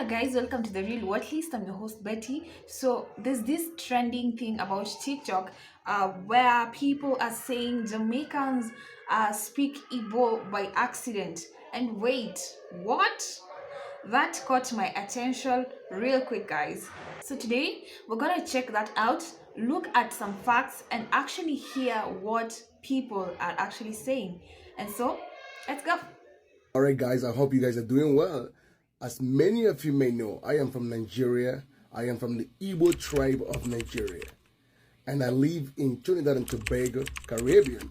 Guys, welcome to the Real What List. I'm your host Betty. So there's this trending thing about TikTok where people are saying Jamaicans speak Igbo by accident. And wait, what? That caught my attention real quick, guys. So today we're gonna check that out, look at some facts, and actually hear what people are actually saying. And so let's go. All right, guys, I hope you guys are doing well. As many of you may know, I am from Nigeria. I am from the Igbo tribe of Nigeria, and I live in Trinidad and Tobago, Caribbean.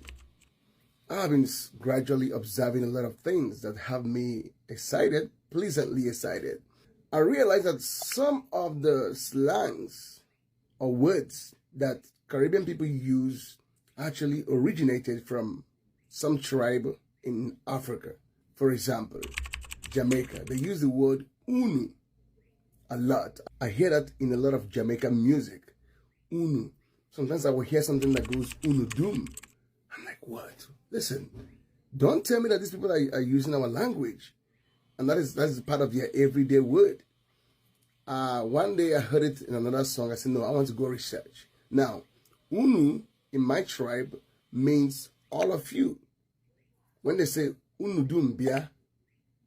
I've been gradually observing a lot of things that have me excited, pleasantly excited. I realized that some of the slangs or words that Caribbean people use actually originated from some tribe in Africa. For example, Jamaica, they use the word Unu a lot. I hear that in a lot of Jamaican music. Unu. Sometimes I will hear something that goes Unu Doom. I'm like, what? Listen, don't tell me that these people are using our language. And that is part of their everyday word. One day I heard it in another song. I said, no, I want to go research. Now, Unu in my tribe means all of you. When they say Unu Doom Bia,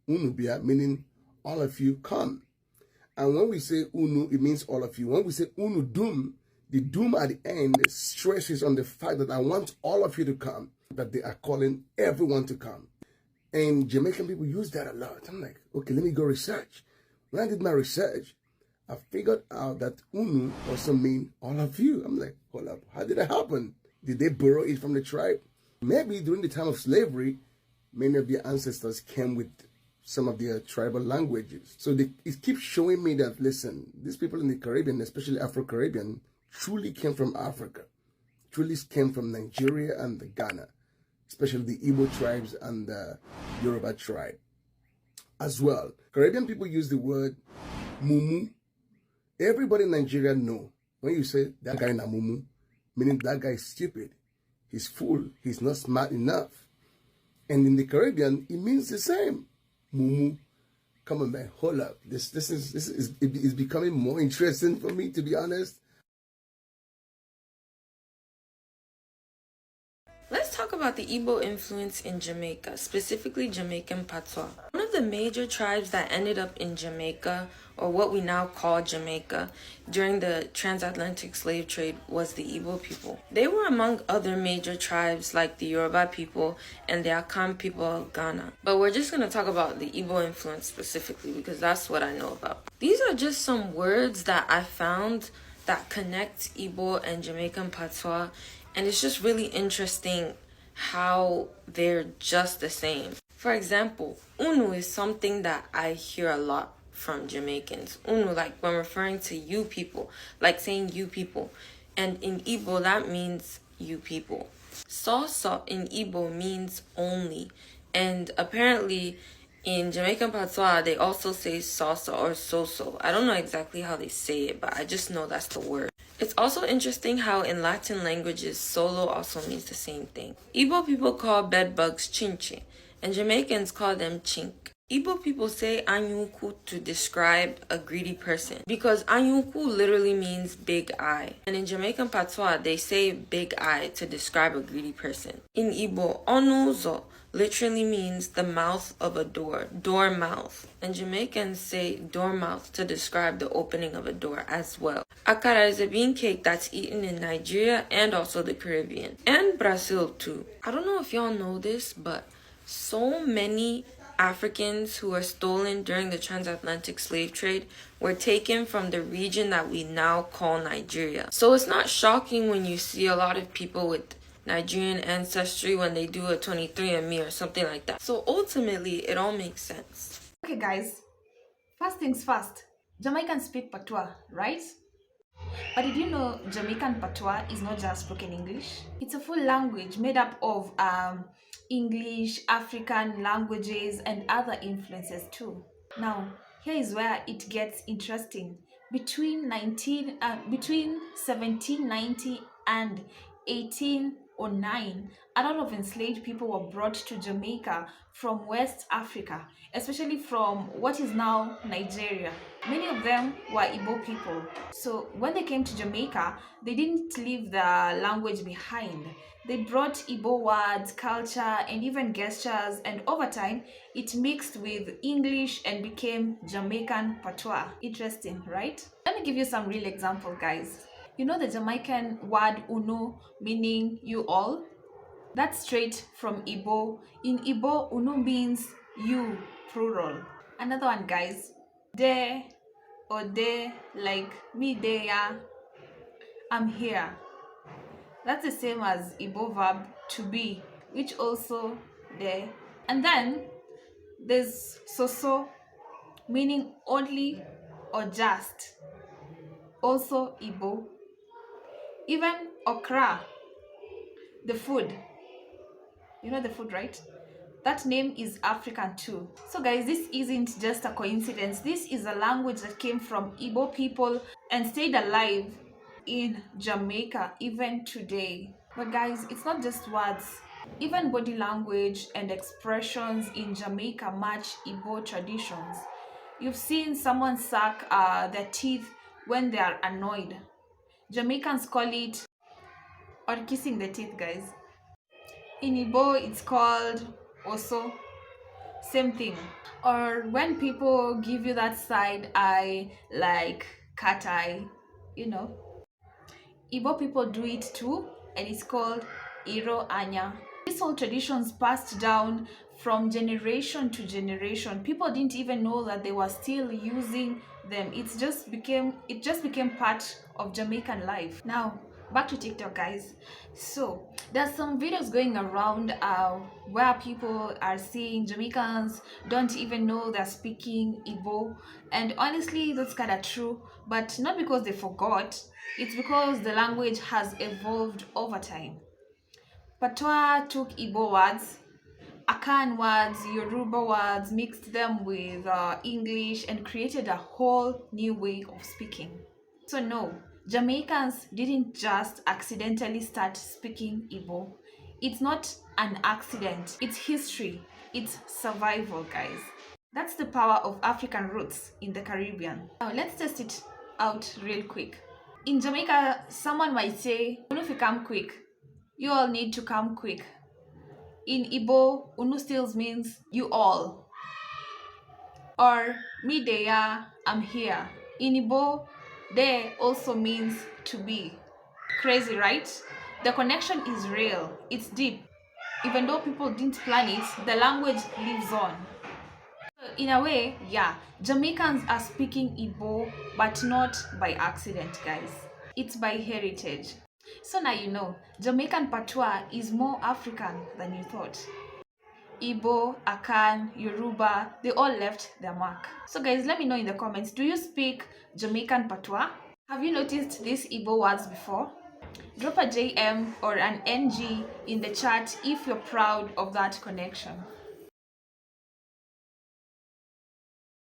Unu Bia, meaning all of you come. And when we say Unu, it means all of you. When we say Unu Doom, the doom at the end stresses on the fact that I want all of you to come, that they are calling everyone to come. And Jamaican people use that a lot. I'm like, okay, let me go research. When I did my research, I figured out that Unu also mean all of you. I'm like, hold up, how did that happen? Did they borrow it from the tribe? Maybe during the time of slavery, many of their ancestors came with some of their tribal languages. So it keeps showing me that, listen, these people in the Caribbean, especially Afro-Caribbean, truly came from Africa, truly came from Nigeria and Ghana, especially the Ebo tribes and the Yoruba tribe as well. Caribbean people use the word mumu. Everybody in Nigeria know when you say that guy na mumu, meaning that guy is stupid, he's fool, he's not smart enough. And in the Caribbean, it means the same. Mumu. Come on, man, hold up. This is becoming more interesting for me, to be honest. Let's talk about the Ebo influence in Jamaica, specifically Jamaican patois. One of the major tribes that ended up in Jamaica, or what we now call Jamaica, during the transatlantic slave trade was the Ebo people. They were among other major tribes like the Yoruba people and the Akan people of Ghana. But we're just going to talk about the Ebo influence specifically because that's what I know about. These are just some words that I found that connect Ebo and Jamaican patois. And it's just really interesting how they're just the same. For example, Unu is something that I hear a lot from Jamaicans. Unu, like when referring to you people, like saying you people. And in Igbo, that means you people. Soso in Igbo means only. And apparently in Jamaican patois, they also say soso or soso. I don't know exactly how they say it, but I just know that's the word. It's also interesting how in Latin languages, solo also means the same thing. Igbo people call bed bugs chinche, and Jamaicans call them chink. Igbo people say anyuku to describe a greedy person because anyuku literally means big eye. And in Jamaican patois, they say big eye to describe a greedy person. In Igbo, onuzo literally means the mouth of a door, door mouth. And Jamaicans say door mouth to describe the opening of a door as well. Akara is a bean cake that's eaten in Nigeria and also the Caribbean. And Brazil too. I don't know if y'all know this, but so many Africans who were stolen during the transatlantic slave trade were taken from the region that we now call Nigeria. So it's not shocking when you see a lot of people with Nigerian ancestry when they do a 23andMe or something like that. So ultimately, it all makes sense. Okay, guys, first things first, Jamaicans speak patois, right? But did you know Jamaican patois is not just spoken English? It's a full language made up of English, African languages, and other influences too. Now, here is where it gets interesting. Between 1790 and 1809, a lot of enslaved people were brought to Jamaica from West Africa, especially from what is now Nigeria. Many of them were Igbo people. So when they came to Jamaica, they didn't leave the language behind. They brought Igbo words, culture, and even gestures, and over time, it mixed with English and became Jamaican patois. Interesting, right? Let me give you some real examples, guys. You know the Jamaican word Unu, meaning you all? That's straight from Igbo. In Igbo, Unu means you, plural. Another one, guys. De or de, like me de ya, I'm here. That's the same as Igbo verb to be, which also de. And then there's so, meaning only or just, also Igbo. Even okra, the food. You know the food, right? That name is African too. So guys, this isn't just a coincidence. This is a language that came from Igbo people and stayed alive in Jamaica even today. But guys, it's not just words. Even body language and expressions in Jamaica match Igbo traditions. You've seen someone suck their teeth when they are annoyed. Jamaicans call it or kissing the teeth, guys. In Igbo, it's called also, same thing. Or when people give you that side eye, like cat eye, you know. Igbo people do it too, and it's called Iro Anya. These old traditions passed down from generation to generation. People didn't even know that they were still using them. It just became part of Jamaican life. Now, back to TikTok, guys. So there's some videos going around where people are saying Jamaicans don't even know they're speaking Igbo, and honestly that's kind of true, but not because they forgot. It's because the language has evolved over time. Patois took Igbo words, Akan words, Yoruba words, mixed them with English and created a whole new way of speaking. So no, Jamaicans didn't just accidentally start speaking Igbo. It's not an accident, it's history, it's survival, guys. That's the power of African roots in the Caribbean. Now let's test it out real quick. In Jamaica, someone might say, Unu if you come quick, you all need to come quick. In Igbo, Unu still means you all. Or me de ya, I'm here. In Igbo, de also means to be. Crazy, right? The connection is real. It's deep. Even though people didn't plan it, the language lives on. In a way, yeah, Jamaicans are speaking Igbo, but not by accident, guys. It's by heritage. So now you know, Jamaican patois is more African than you thought. Igbo, Akan, Yoruba, they all left their mark. So guys, let me know in the comments, do you speak Jamaican patois? Have you noticed these Igbo words before? Drop a JM or an NG in the chat if you're proud of that connection.